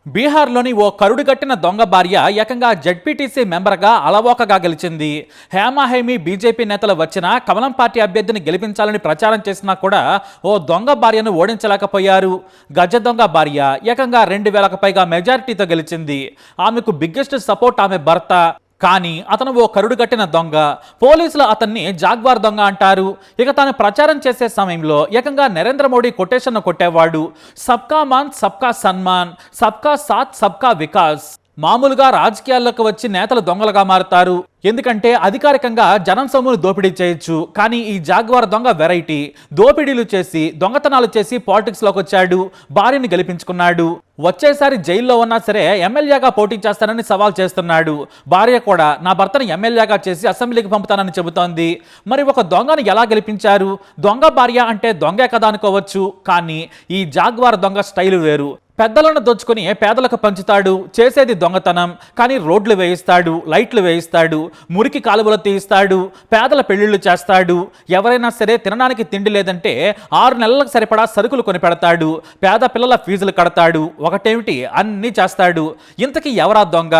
బీహార్లోని ఓ కరుడుగట్టిన దొంగ భార్య ఏకంగా జెడ్పీటీసీ మెంబర్గా అలవోకగా గెలిచింది. హేమాహేమి బీజేపీ నేతలు వచ్చినా, కమలం పార్టీ అభ్యర్థిని గెలిపించాలని ప్రచారం చేసినా కూడా ఓ దొంగ భార్యను ఓడించలేకపోయారు. గజ దొంగ భార్య ఏకంగా 2000కు పైగా మెజారిటీతో గెలిచింది. ఆమెకు బిగ్గెస్ట్ సపోర్ట్ ఆమె భర్త. కానీ అతను ఓ కరుడుగట్టిన దొంగ. పోలీసులు అతన్ని జాగ్వార్ దొంగ అంటారు. ఇక తాను ప్రచారం చేసే సమయంలో ఏకంగా నరేంద్ర మోడీ కొటేషన్ను కొట్టేవాడు. సబ్కా మాన్ సబ్కా సన్మాన్, సబ్కా సాత్ సబ్కా వికాస్. మామూలుగా రాజకీయాల్లోకి వచ్చి నేతలు దొంగలుగా మారుతారు. ఎందుకంటే అధికారికంగా జనం సొమ్మును దోపిడీ చేయొచ్చు. కానీ ఈ జాగ్వార్ దొంగ వెరైటీ. దోపిడీలు చేసి, దొంగతనాలు చేసి పాలిటిక్స్లోకి వచ్చాడు. భార్యని గెలిపించుకున్నాడు. వచ్చేసారి జైల్లో ఉన్నా సరే ఎమ్మెల్యేగా పోటీ చేస్తానని సవాల్ చేస్తున్నాడు. భార్య కూడా నా భర్తను ఎమ్మెల్యేగా చేసి అసెంబ్లీకి పంపుతానని చెబుతోంది. మరి ఒక దొంగను ఎలా గెలిపించారు? దొంగ భార్య అంటే దొంగే కదా అనుకోవచ్చు. కానీ ఈ జాగ్వార్ దొంగ స్టైల్ వేరు. పెద్దలను దోచుకుని పేదలకు పంచుతాడు. చేసేది దొంగతనం. కానీ రోడ్లు వేయిస్తాడు, లైట్లు వేయిస్తాడు, మురికి కాలువలు తీయిస్తాడు, పేదల పెళ్లిళ్లు చేస్తాడు. ఎవరైనా సరే తినడానికి తిండి లేదంటే 6 నెలలకు సరిపడా సరుకులు కొని పెడతాడు. పేద పిల్లల ఫీజులు కడతాడు. ఒకటేమిటి, అన్నీ చేస్తాడు. ఇంతకీ ఎవరా దొంగ?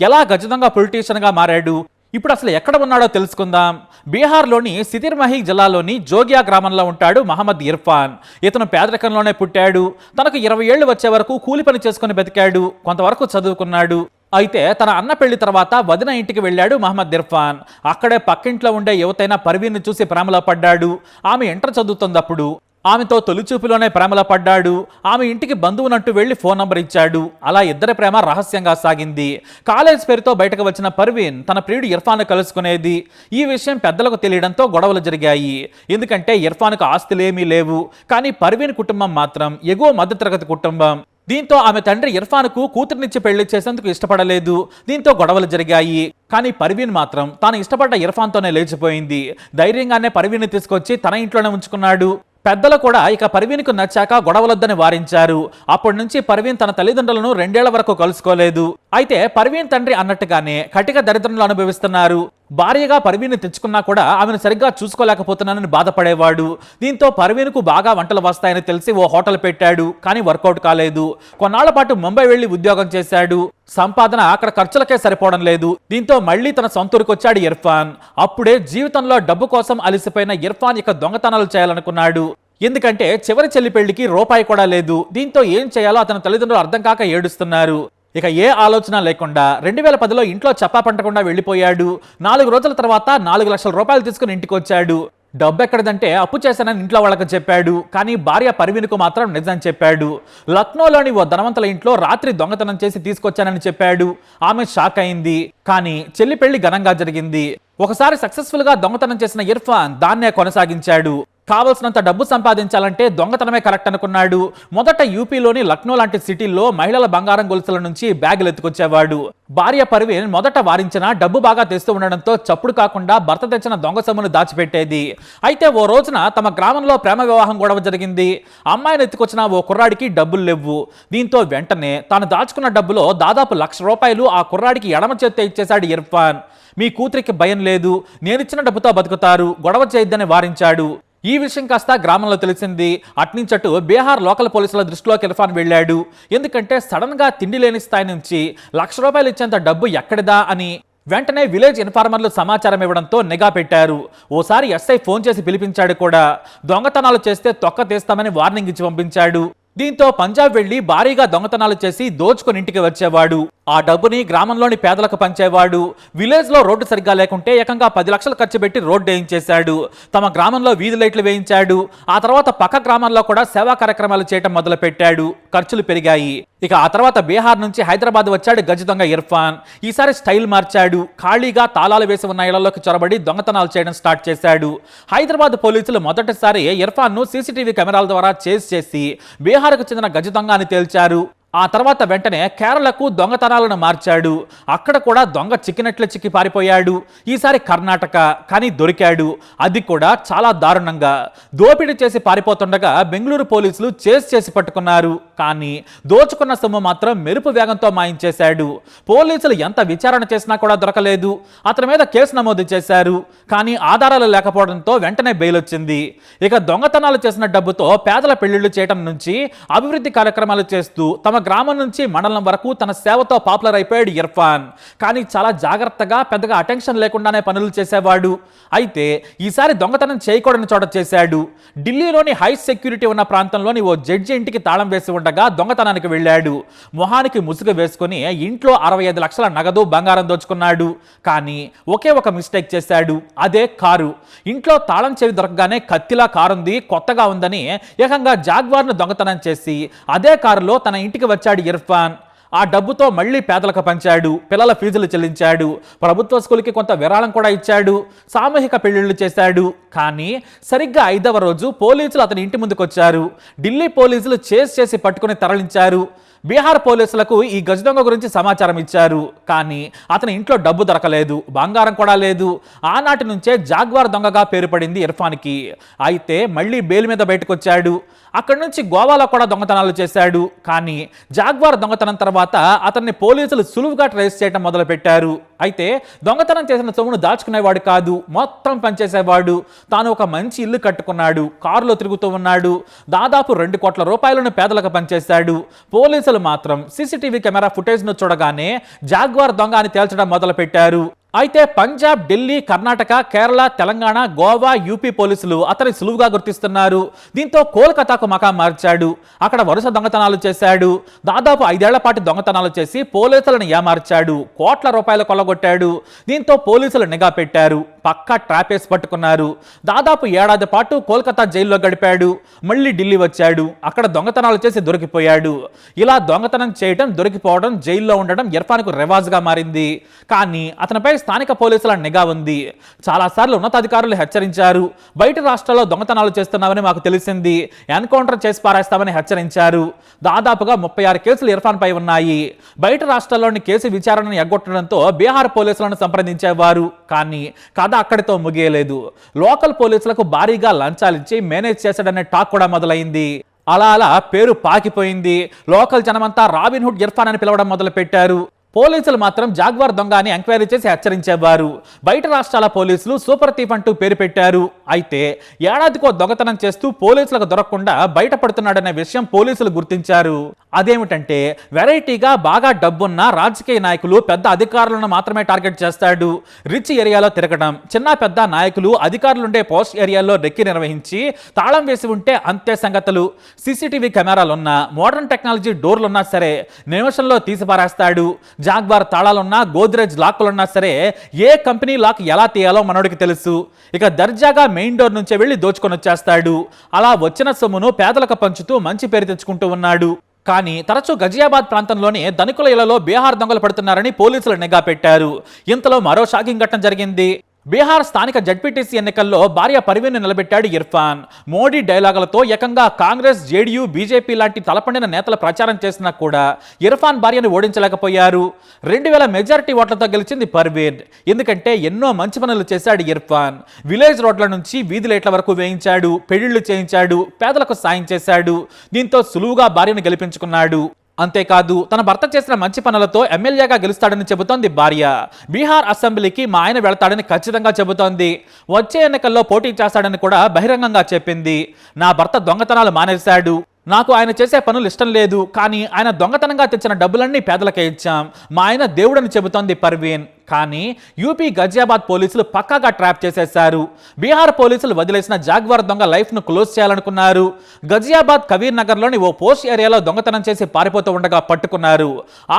ఎలా గజ దొంగ పొలిటీషియన్గా మారాడు? ఇప్పుడు అసలు ఎక్కడ ఉన్నాడో తెలుసుకుందాం. బీహార్లోని సితిర్మహి జిల్లాలోని జోగియా గ్రామంలో ఉంటాడు మహమ్మద్ ఇర్ఫాన్. ఇతను పేదరికంలోనే పుట్టాడు. తనకు 20 ఏళ్లు వచ్చే వరకు కూలి పని చేసుకుని బతికాడు. కొంతవరకు చదువుకున్నాడు. అయితే తన అన్న పెళ్లి తర్వాత వదిన ఇంటికి వెళ్ళాడు మహమ్మద్ ఇర్ఫాన్. అక్కడే పక్కింట్లో ఉండే యువతైన పర్వీన్ని చూసి ప్రేమలో పడ్డాడు. ఆమె ఇంటర్ చదువుతున్నప్పుడు ఆమెతో తొలిచూపులోనే ప్రేమలో పడ్డాడు. ఆమె ఇంటికి బంధువునంటూ వెళ్లి ఫోన్ నంబర్ ఇచ్చాడు. అలా ఇద్దరి ప్రేమ రహస్యంగా సాగింది. కాలేజ్ పేరుతో బయటకు వచ్చిన పర్వీన్ తన ప్రియుడు ఇర్ఫాన్ను కలుసుకునేది. ఈ విషయం పెద్దలకు తెలియడంతో గొడవలు జరిగాయి. ఎందుకంటే ఇర్ఫాన్కు ఆస్తులేమీ లేవు. కానీ పర్వీన్ కుటుంబం మాత్రం ఎగువ మధ్యతరగతి కుటుంబం. దీంతో ఆమె తండ్రి ఇర్ఫాన్కు కూతుర్నిచ్చి పెళ్లి చేసేందుకు ఇష్టపడలేదు. దీంతో గొడవలు జరిగాయి. కానీ పర్వీన్ మాత్రం తాను ఇష్టపడ్డ ఇర్ఫాన్తోనే లేచిపోయింది. ధైర్యంగానే పర్వీన్ని తీసుకొచ్చి తన ఇంట్లోనే ఉంచుకున్నాడు. పెద్దలు కూడా ఇక పర్వీన్కు నచ్చాక గొడవలొద్దని వారించారు. అప్పటి నుంచి పర్వీన్ తన తల్లిదండ్రులను 2 ఏళ్ల వరకు కలుసుకోలేదు. అయితే పర్వీన్ తండ్రి అన్నట్టుగానే కటిక దరిద్రంలో అనుభవిస్తున్నారు. భార్యగా పర్వీన్ని తెచ్చుకున్నా కూడా ఆమెను సరిగ్గా చూసుకోలేకపోతున్నానని బాధపడేవాడు. దీంతో పర్వీన్కు బాగా వంటలు వస్తాయని తెలిసి ఓ హోటల్ పెట్టాడు. కానీ వర్కౌట్ కాలేదు. కొన్నాళ్ల పాటు ముంబై వెళ్లి ఉద్యోగం చేశాడు. సంపాదన అక్కడ ఖర్చులకే సరిపోవడం లేదు. దీంతో మళ్లీ తన సొంతూరుకు వచ్చాడు ఇర్ఫాన్. అప్పుడే జీవితంలో డబ్బు కోసం అలసిపోయిన ఇర్ఫాన్ ఇక దొంగతనాలు చేయాలనుకున్నాడు. ఎందుకంటే చివరి చెల్లి పెళ్లికి రూపాయి కూడా లేదు. దీంతో ఏం చేయాలో అతని తల్లిదండ్రులు అర్థం కాక ఏడుస్తున్నారు. ఇక ఏ ఆలోచన లేకుండా 2010లో ఇంట్లో చెప్పా పంటకుండా వెళ్ళిపోయాడు. 4 రోజుల తర్వాత 4 లక్షల రూపాయలు తీసుకుని ఇంటికి వచ్చాడు. డబ్బు ఎక్కడదంటే అప్పు చేశానని ఇంట్లో వాళ్ళకి చెప్పాడు. కానీ భార్య పర్వీన్కు మాత్రం నిజం చెప్పాడు. లక్నోలోని ఓ ధనవంతుల ఇంట్లో రాత్రి దొంగతనం చేసి తీసుకొచ్చానని చెప్పాడు. ఆమె షాక్ అయింది. కానీ చెల్లి పెళ్లి ఘనంగా జరిగింది. ఒకసారి సక్సెస్ఫుల్ గా దొంగతనం చేసిన ఇర్ఫాన్ దాన్నే కొనసాగించాడు. కావలసినంత డబ్బు సంపాదించాలంటే దొంగతనమే కరెక్ట్ అనుకున్నాడు. మొదట యూపీలోని లక్నో లాంటి సిటీల్లో మహిళల బంగారం గొలుసుల నుంచి బ్యాగులు ఎత్తుకొచ్చేవాడు. భార్య పర్వీన్ మొదట వారించిన డబ్బు బాగా తెస్తూ ఉండడంతో చప్పుడు కాకుండా భర్త తెచ్చిన దొంగ సొమ్మును దాచిపెట్టేది. అయితే ఓ రోజున తమ గ్రామంలో ప్రేమ వివాహం గొడవ జరిగింది. అమ్మాయిని ఎత్తుకొచ్చిన ఓ కుర్రాడికి డబ్బులు లేవు. దీంతో వెంటనే తాను దాచుకున్న డబ్బులో దాదాపు 1 లక్ష రూపాయలు ఆ కుర్రాడికి ఎడమ చేత్తో ఇచ్చేశాడు ఇర్ఫాన్. మీ కూతురికి భయం లేదు, నేనిచ్చిన డబ్బుతో బతుకుతారు, గొడవ చేయొద్దని వారించాడు. ఈ విషయం కాస్త గ్రామంలో తెలిసింది. అట్నుంచటు బీహార్ లోకల్ పోలీసుల దృష్టిలోకి ఇర్ఫాన్ వెళ్ళాడు. ఎందుకంటే సడన్ గా తిండి లేని స్థాయి నుంచి 1 లక్ష రూపాయలు ఇచ్చేంత డబ్బు ఎక్కడిదా అని వెంటనే విలేజ్ ఇన్ఫార్మర్లు సమాచారం ఇవ్వడంతో నిఘా పెట్టారు. ఓసారి ఎస్ఐ ఫోన్ చేసి పిలిపించాడు కూడా. దొంగతనాలు చేస్తే తొక్క తీస్తామని వార్నింగ్ ఇచ్చి పంపించాడు. దీంతో పంజాబ్ వెళ్లి భారీగా దొంగతనాలు చేసి దోచుకొని ఇంటికి వచ్చేవాడు. ఆ డబ్బుని గ్రామంలోని పేదలకు పంచేవాడు. విలేజ్ లో రోడ్డు సరిగ్గా లేకుంటే ఏకంగా 10 లక్షలు ఖర్చు పెట్టి రోడ్డు వేయించేశాడు. తమ గ్రామంలో వీధి లైట్లు వేయించాడు. ఆ తర్వాత పక్క గ్రామాల్లో కూడా సేవా కార్యక్రమాలు చేయటం మొదలు పెట్టాడు. ఖర్చులు పెరిగాయి. ఇక ఆ తర్వాత బీహార్ నుంచి హైదరాబాద్ వచ్చాడు గజ దొంగ ఇర్ఫాన్. ఈసారి స్టైల్ మార్చాడు. ఖాళీగా తాళాలు వేసి ఉన్న ఇళ్లలోకి చొరబడి దొంగతనాలు చేయడం స్టార్ట్ చేశాడు. హైదరాబాద్ పోలీసులు మొదటిసారి ఇర్ఫాన్ ను సీసీటీవీ కెమెరాల ద్వారా చేజ్ చేసి బీహార్కు చెందిన గజ దొంగ అని తేల్చారు. ఆ తర్వాత వెంటనే కేరళకు దొంగతనాలను మార్చాడు. అక్కడ కూడా దొంగ చిక్కినట్లే చిక్కి పారిపోయాడు. ఈసారి కర్ణాటక. కానీ దొరికాడు. అది కూడా చాలా దారుణంగా. దోపిడీ చేసి పారిపోతుండగా బెంగళూరు పోలీసులు చేజ్ చేసి పట్టుకున్నారు. కానీ దోచుకున్న సొమ్ము మాత్రం మెరుపు వేగంతో మాయించేశాడు. పోలీసులు ఎంత విచారణ చేసినా కూడా దొరకలేదు. అతని మీద కేసు నమోదు చేశారు. కానీ ఆధారాలు లేకపోవడంతో వెంటనే బెయిల్ వచ్చింది. ఇక దొంగతనాలు చేసిన డబ్బుతో పేదల పెళ్లిళ్లు చేయడం నుంచి అభివృద్ధి కార్యక్రమాలు చేస్తూ తమ గ్రామం నుంచి మండలం వరకు తన సేవతో పాపులర్ అయిపోయాడు ఇర్ఫాన్. కానీ చాలా జాగ్రత్తగా, పెద్దగా అటెన్షన్ లేకుండానే పనులు చేసేవాడు. అయితే ఈసారి దొంగతనం చేయకూడని చోట చేశాడు. ఢిల్లీలోని హై సెక్యూరిటీ ఉన్న ప్రాంతంలోని ఓ జడ్జి ఇంటికి తాళం వేసి ఉండగా దొంగతనానికి వెళ్ళాడు. మొహానికి ముసుగు వేసుకుని ఇంట్లో 65 లక్షల నగదు, బంగారం దోచుకున్నాడు. కానీ ఒకే ఒక మిస్టేక్ చేశాడు, అదే కారు. ఇంట్లో తాళం చెవి దొరకగానే కత్తిలా కారుంది, కొత్తగా ఉందని ఏకంగా జాగ్వార్ను దొంగతనం చేసి అదే కారులో తన ఇంటికి వచ్చాడు ఇర్ఫాన్. ఆ డబ్బుతో మళ్లీ పేదలకు పంచాడు, పిల్లల ఫీజులు చెల్లించాడు, ప్రభుత్వ స్కూల్కి కొంత విరాళం కూడా ఇచ్చాడు, సామూహిక పెళ్లిళ్లు చేశాడు. కానీ సరిగ్గా 5వ రోజు పోలీసులు అతని ఇంటి ముందుకొచ్చారు. ఢిల్లీ పోలీసులు చేసి పట్టుకుని తరలించారు. బీహార్ పోలీసులకు ఈ గజ దొంగ గురించి సమాచారం ఇచ్చారు. కానీ అతని ఇంట్లో డబ్బు దొరకలేదు, బంగారం కూడా లేదు. ఆనాటి నుంచే జాగ్వార్ దొంగగా పేరు పడింది ఇర్ఫాన్కి. అయితే మళ్ళీ బెయిల్ మీద బయటకు వచ్చాడు. అక్కడి నుంచి గోవాలో కూడా దొంగతనాలు చేశాడు. కానీ జాగ్వార్ దొంగతనం తర్వాత అతన్ని పోలీసులు సులువుగా ట్రేస్ చేయడం మొదలుపెట్టారు. అయితే దొంగతనం చేసిన సొమ్మును దాచుకునేవాడు కాదు, మొత్తం పనిచేసేవాడు. తాను ఒక మంచి ఇల్లు కట్టుకున్నాడు, కారులో తిరుగుతూ ఉన్నాడు. దాదాపు 2 కోట్ల రూపాయలను పేదలకు పనిచేశాడు. పోలీసులు మాత్రం సీసీటీవీ కెమెరా ఫుటేజ్ను చూడగానే జాగ్వార్ దొంగ అని తేల్చడం మొదలుపెట్టారు. అయితే పంజాబ్, ఢిల్లీ, కర్ణాటక, కేరళ, తెలంగాణ, గోవా, యూపీ పోలీసులు అతని సులువుగా గుర్తిస్తున్నారు. దీంతో కోల్కతాకు మకాం మార్చాడు. అక్కడ వరుస దొంగతనాలు చేశాడు. దాదాపు 5 ఏళ్ల పాటు దొంగతనాలు చేసి పోలీసులను ఏమార్చాడు. కోట్ల రూపాయలు కొల్లగొట్టాడు. దీంతో పోలీసులు నిఘా పెట్టారు. పక్కా ట్రాపేసి పట్టుకున్నారు. దాదాపు 1 ఏడాది పాటు కోల్కతా జైల్లో గడిపాడు. మళ్ళీ ఢిల్లీ వచ్చాడు. అక్కడ దొంగతనాలు చేసి దొరికిపోయాడు. ఇలా దొంగతనం చేయడం, దొరికిపోవడం, జైల్లో ఉండడం ఇర్ఫాన్కు రివాజ్గా మారింది. కానీ అతనిపై స్థానిక పోలీసుల నిఘా ఉంది. చాలాసార్లు ఉన్నతాధికారులు హెచ్చరించారు. బయట రాష్ట్రాల్లో దొంగతనాలు చేస్తున్నామని మాకు తెలిసింది, ఎన్కౌంటర్ చేసి పారేస్తామని హెచ్చరించారు. దాదాపుగా 36 కేసులు ఇర్ఫాన్ పై ఉన్నాయి. బయట రాష్ట్రాల్లోని కేసు విచారణను ఎగ్గొట్టడంతో బీహార్ పోలీసులను సంప్రదించేవారు. కానీ కథ అక్కడితో ముగియలేదు. లోకల్ పోలీసులకు భారీగా లంచాలిచ్చి మేనేజ్ చేశాడనే టాక్ కూడా మొదలైంది. అలా పేరు పాకిపోయింది. లోకల్ జనమంతా రాబిన్హుడ్ ఇర్ఫాన్ అని పిలవడం మొదలు పెట్టారు. పోలీసులు మాత్రం జాగ్వార్ దొంగ అని ఎంక్వైరీ చేసి హెచ్చరించేవారు. బయట రాష్ట్రాల పోలీసులు సూపర్ థీఫ్ అంటూ పేరు పెట్టారు. అయితే ఏడాదికో దొంగతనం చేస్తూ పోలీసులకు దొరకకుండా బయటపడుతున్నాడనే విషయం పోలీసులు గుర్తించారు. అదేమిటంటే వెరైటీగా బాగా డబ్బున్న రాజకీయ నాయకులు, పెద్ద అధికారులను మాత్రమే టార్గెట్ చేస్తాడు. రిచ్ ఏరియాలో తిరగడం, చిన్న పెద్ద నాయకులు, అధికారులుండే పోస్ట్ ఏరియాల్లో రెక్కి నిర్వహించి తాళం వేసి ఉంటే అంతే సంగతులు. సీసీటీవీ కెమెరాలున్నా, మోడర్న్ టెక్నాలజీ డోర్లున్నా సరే నిమిషంలో తీసి పారేస్తాడు. జాగ్వార్ తాళాలున్నా, గోద్రేజ్ లాక్కులున్నా సరే ఏ కంపెనీ లాక్ ఎలా తీయాలో మనోడికి తెలుసు. ఇక దర్జాగా మెయిన్ డోర్ నుంచే వెళ్ళి దోచుకొని వచ్చేస్తాడు. అలా వచ్చిన సొమ్మును పేదలకు పంచుతూ మంచి పేరు తెచ్చుకుంటూ ఉన్నాడు. కానీ తరచూ గజియాబాద్ ప్రాంతంలోని ధనికుల ఇళ్లలో బీహార్ దొంగలు పడుతున్నారని పోలీసులు నిఘా పెట్టారు. ఇంతలో మరో షాకింగ్ ఘటన జరిగింది. బీహార్ స్థానిక జడ్పీటీసీ ఎన్నికల్లో భార్య పర్వీన్ను నిలబెట్టాడు ఇర్ఫాన్. మోడీ డైలాగులతో ఏకంగా కాంగ్రెస్, జేడీయూ, బీజేపీ లాంటి తలపండిన నేతల ప్రచారం చేసినా కూడా ఇర్ఫాన్ భార్యను ఓడించలేకపోయారు. 2000 మెజారిటీ ఓట్లతో గెలిచింది పర్వీన్. ఎందుకంటే ఎన్నో మంచి పనులు చేశాడు ఇర్ఫాన్. విలేజ్ రోడ్ల నుంచి వీధి లైట్ల వరకు వేయించాడు, పెళ్లిళ్లు చేయించాడు, పేదలకు సాయం చేశాడు. దీంతో సులువుగా భార్యను గెలిపించుకున్నాడు. అంతేకాదు తన భర్త చేసిన మంచి పనులతో ఎమ్మెల్యేగా గెలుస్తాడని చెబుతోంది భార్య. బీహార్ అసెంబ్లీకి మా ఆయన వెళతాడని ఖచ్చితంగా చెబుతోంది. వచ్చే ఎన్నికల్లో పోటీ చేస్తాడని కూడా బహిరంగంగా చెప్పింది. నా భర్త దొంగతనాలు మానేశాడు, నాకు ఆయన చేసే పనులు ఇష్టం లేదు, కానీ ఆయన దొంగతనంగా తెచ్చిన డబ్బులన్నీ పేదలకే ఇచ్చాం, మా ఆయన దేవుడని చెబుతోంది పర్వీన్. కానీ యూపీ గజియాబాద్ పోలీసులు పక్కాగా ట్రాప్ చేసేశారు. బీహార్ పోలీసులు వదిలేసిన జాగ్వార్ దొంగ లైఫ్ను క్లోజ్ చేయాలనుకున్నారు. గజియాబాద్ కబీర్ నగర్లోని ఓ పోస్ట్ ఏరియాలో దొంగతనం చేసి పారిపోతూ ఉండగా పట్టుకున్నారు.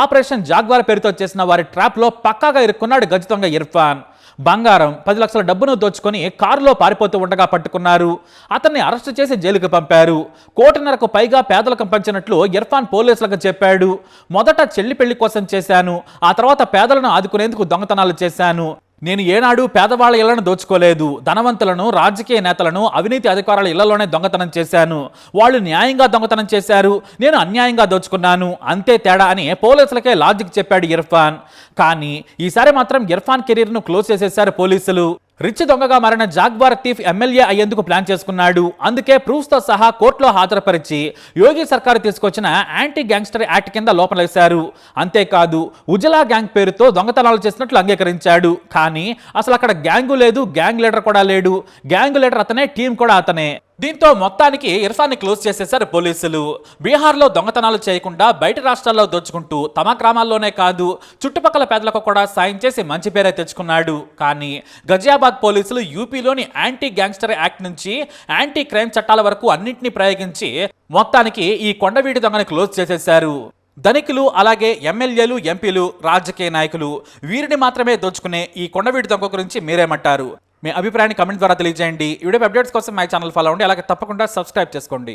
ఆపరేషన్ జాగ్వార్ పేరుతో చేసిన వారి ట్రాప్లో పక్కాగా ఇరుక్కున్నాడు గజ దొంగ ఇర్ఫాన్. బంగారం, 10 లక్షల డబ్బును దోచుకొని కారులో పారిపోతూ ఉండగా పట్టుకున్నారు. అతన్ని అరెస్టు చేసి జైలుకు పంపారు. 1.5 కోటి పైగా పేదలకు పంచినట్లు ఇర్ఫాన్ పోలీసులకు చెప్పాడు. మొదట చెల్లి పెళ్లి కోసం చేశాను, ఆ తర్వాత పేదలను ఆదుకునేందుకు దొంగతనాలు చేశాను. నేను ఏనాడు పేదవాళ్ళ ఇళ్లను దోచుకోలేదు. ధనవంతులను, రాజకీయ నేతలను, అవినీతి అధికారుల ఇళ్లలోనే దొంగతనం చేశాను. వాళ్ళు న్యాయంగా దొంగతనం చేశారు, నేను అన్యాయంగా దోచుకున్నాను, అంతే తేడా అని పోలీసులకే లాజిక్ చెప్పాడు ఇర్ఫాన్. కానీ ఈసారి మాత్రం ఇర్ఫాన్ కెరీర్ను క్లోజ్ చేసేశారు పోలీసులు. రిచ్ దొంగగా మారిన జాగ్వార్ థీఫ్ ఎమ్మెల్యే అయ్యేందుకు ప్లాన్ చేసుకున్నాడు. అందుకే ప్రూఫ్స్తో సహా కోర్టులో హాజరుపరిచి యోగి సర్కారు తీసుకొచ్చిన యాంటీ గ్యాంగ్స్టర్ యాక్ట్ కింద లోపలేశారు. అంతేకాదు ఉజలా గ్యాంగ్ పేరుతో దొంగతనాలు చేసినట్లు అంగీకరించాడు. కానీ అసలు అక్కడ గ్యాంగు లేదు, గ్యాంగ్ లీడర్ కూడా లేడు. గ్యాంగ్ లీడర్ అతనే, టీం కూడా అతనే. దీంతో మొత్తానికి ఇర్ఫాన్ని క్లోజ్ చేసేశారు పోలీసులు. బీహార్లో దొంగతనాలు చేయకుండా బయట రాష్ట్రాల్లో దోచుకుంటూ తమ గ్రామాల్లోనే కాదు చుట్టుపక్కల పేదలకు కూడా సాయం చేసి మంచి పేరే తెచ్చుకున్నాడు. కానీ గజియాబాద్ పోలీసులు యూపీలోని యాంటీ గ్యాంగ్స్టర్ యాక్ట్ నుంచి యాంటీ క్రైమ్ చట్టాల వరకు అన్నింటినీ ప్రయోగించి మొత్తానికి ఈ కొండవీటి దొంగని క్లోజ్ చేసేశారు. ధనికులు అలాగే ఎమ్మెల్యేలు, ఎంపీలు, రాజకీయ నాయకులు వీరిని మాత్రమే దోచుకునే ఈ కొండవీటి దొంగ గురించి మీరేమంటారు? మీ అభిప్రాయాన్ని కమెంట్ ద్వారా తెలియజేయండి. ఈ వీడియో అప్డేట్స్ కోసం మై ఛానల్ ఫాలో అవ్వండి. అలాగే తప్పకుండా సబ్స్క్రైబ్ చేసుకోండి.